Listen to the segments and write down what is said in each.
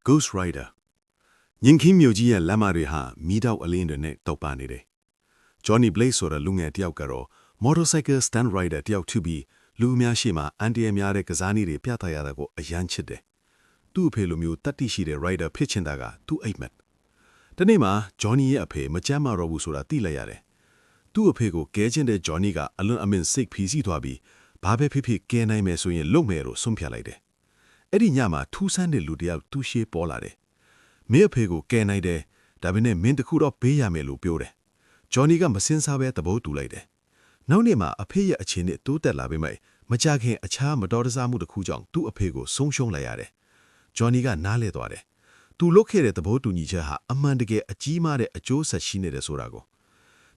Ghost Rider ညင်ခင်းမြို့ကြီးရဲ့လမ်းမတွေဟာမီးတောက်အလင်းတွေနဲ့တောက်ပနေတယ်။ Johnny Blaze ဆိုတဲ့လူငယ်တယောက်ကတော့ motorcycle stunt rider တယောက်ထူပြီးလူအများရှိမှအန်တီအများတဲ့ကစားနည်းတွေပြသရတာကိုအယမ်းချစ်တယ်။သူ့အဖေလိုမျိုးတတ်တိရှိတဲ့ rider ဖြစ်ချင်တာကသူ့အိမ်မက်။ဒီနေ့မှာ Johnny ရဲ့အဖေမကြမ်းမတော့ဘူးဆိုတာသိလိုက်ရတယ်။သူ့အဖေကိုကဲချင်တဲ့ Johnny ကအလွန်အမင်းစိတ်ဖိစီးသွားပြီးဘာပဲဖြစ်ဖြစ်ကဲနိုင်မယ်ဆိုရင်လုံမယ်လို့ဆုံးဖြတ်လိုက်တယ်။အဲ့ဒီညမှာထူးဆန်းတဲ့လူတယောက်သူ့ရှေ့ပေါ်လာတယ်။မင်းအဖေကိုကဲနိုင်တယ်ဒါပေမဲ့မင်းတခုတော့ပေးရမယ်လို့ပြောတယ်။ Johnny ကမစင်စားပဲသဘောတူလိုက်တယ်။နောက်နေ့မှာအဖေရဲ့အခြေအနေတိုးတက်လာပေမဲ့မကြခင်အခြားမတော်တဆမှုတစ်ခုကြောင့်သူ့အဖေကိုဆုံးရှုံးလိုက်ရတယ်။ Johnny ကနားလဲသွားတယ်။သူလုပ်ခဲ့တဲ့သဘောတူညီချက်ဟာအမှန်တကယ်အကြီးမားတဲ့အကျိုးဆက်ရှိနေတယ်ဆိုတာကို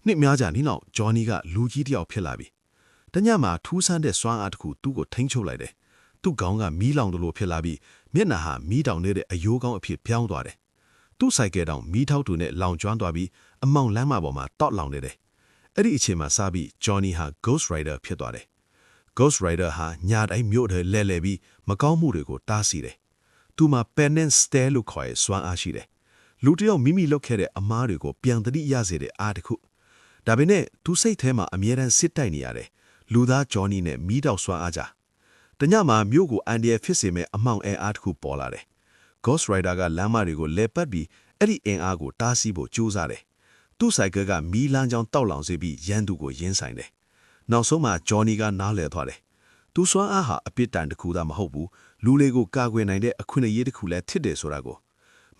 နှစ်များကြာနေ့နောက် Johnny ကလူကြီးတယောက်ဖြစ်လာပြီ။တညမှာထူးဆန်းတဲ့စွမ်းအားတစ်ခုသူ့ကိုထိန်းချုပ်လိုက်တယ်။သူ့ခေါင်းကမီးလောင်တယ်လို့ဖြစ်လာပြီးမျက်နှာဟာမီးတောင်နေတဲ့အယိုးကောင်းအဖြစ်ပြောင်းသွားတယ်။သူ့ဆိုင်ကယ်တောင်မီးထောက်တူနဲ့လောင်ကျွမ်းသွားပြီးအမောင်လမ်းမပေါ်မှာတောက်လောင်နေတယ်။အဲ့ဒီအချိန်မှာစပြီး Johnny ဟာ Ghost Rider ဖြစ်သွားတယ်။ Ghost Rider ဟာညာတိုင်းမြို့ထဲလဲပြီးမကောင်းမှုတွေကိုတားဆီးတယ်။သူမှာ penance stare လို့ခေါ်တဲ့စွမ်းအားရှိတယ်။လူတယောက်မိမိလုပ်ခဲ့တဲ့အမားတွေကိုပြန်သတိရစေတဲ့အားတစ်ခု။ဒါပေမဲ့သူစိတ်ထဲမှာအမြဲတမ်းစစ်တိုက်နေရတယ်။လူသား Johnny နဲ့မီးတောက်စွမ်းအားကြ။တညမှာမြို့ကိုအန်ဒီယဖြစ်စေမဲ့အမောင်အားတစ်ခုပေါ်လာတယ်။ Ghost Rider ကလမ်းမတွေကိုလဲပတ်ပြီးအဲ့ဒီအင်အားကိုတားဆီးဖို့ကြိုးစားတယ်။သူ့ဆိုင်ကယ်ကမီးလန်းကြောင်းတောက်လောင်စေပြီးရန်သူကိုရင်ဆိုင်တယ်။နောက်ဆုံးမှာ Johnny ကနားလည်သွားတယ်။သူစွမ်းအားဟာအပစ်တန်တစ်ခုသာမဟုတ်ဘူးလူတွေကိုကာကွယ်နိုင်တဲ့အခွင့်အရေးတစ်ခုလည်းဖြစ်တယ်ဆိုတာကို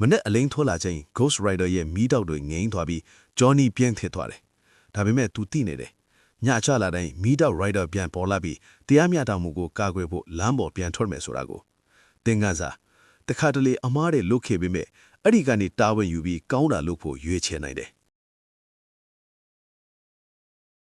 မနေ့အလိန်ထွက်လာချိန် Ghost Rider ရဲ့မီးတောက်တွေငိမ့်သွားပြီး Johnny ပြင်းထန်သွားတယ်။ဒါပေမဲ့သူသိနေတယ်။ညချလာတိုင်းမီးတောက် Rider ပြန်ပေါ်လာပြီးတရားမျှတမှုကိုကာကွယ်ဖို့လမ်းပေါ်ပြန်ထွက်မယ်ဆိုတာကိုသင်ခန်းစာတခါတလေအမားတွေလုတ်ခဲ့ပေမဲ့အဲ့ဒီကနေတာဝန်ယူပြီးကောင်းတာလုပ်ဖို့ရွေးချယ်နိုင်တယ်